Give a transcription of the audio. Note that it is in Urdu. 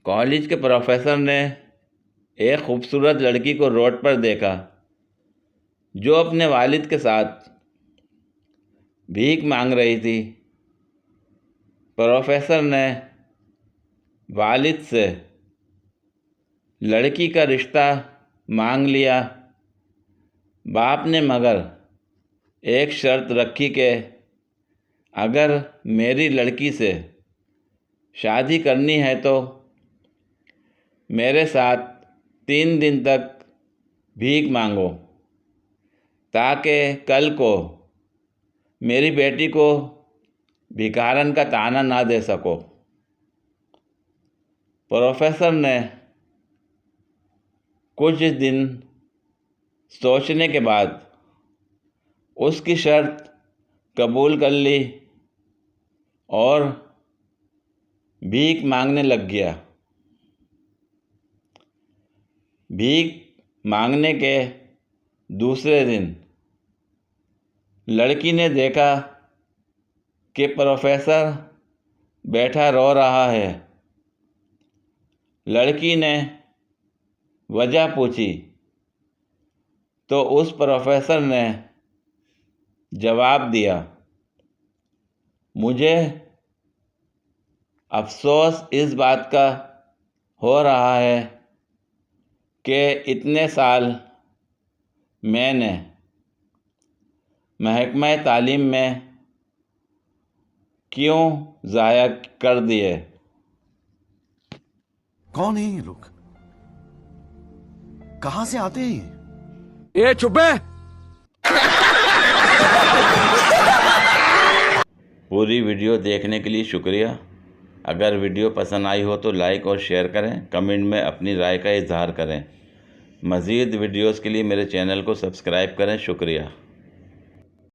کالج کے پروفیسر نے ایک خوبصورت لڑکی کو روڈ پر دیکھا جو اپنے والد کے ساتھ بھیک مانگ رہی تھی۔ پروفیسر نے والد سے لڑکی کا رشتہ مانگ لیا۔ باپ نے مگر ایک شرط رکھی کہ اگر میری لڑکی سے شادی کرنی ہے تو میرے ساتھ 3 دن تک بھیک مانگو تاکہ کل کو میری بیٹی کو بھکارن کا طعنہ نہ دے سکو۔ پروفیسر نے کچھ دن سوچنے کے بعد اس کی شرط قبول کر لی اور بھیک مانگنے لگ گیا۔ بھیک مانگنے کے دوسرے دن لڑکی نے دیکھا کہ پروفیسر بیٹھا رو رہا ہے۔ لڑکی نے وجہ پوچھی تو اس پروفیسر نے جواب دیا، مجھے افسوس اس بات کا ہو رہا ہے کہ اتنے سال میں نے محکمہ تعلیم میں کیوں ضائع کر دیے۔ کون ہیں یہ لوگ؟ کہاں سے آتے ہیں؟ اے چپے! پوری ویڈیو دیکھنے کے لیے شکریہ۔ اگر ویڈیو پسند آئی ہو تو لائک اور شیئر کریں، کمنٹ میں اپنی رائے کا اظہار کریں۔ مزید ویڈیوز کے لیے میرے چینل کو سبسکرائب کریں۔ شکریہ۔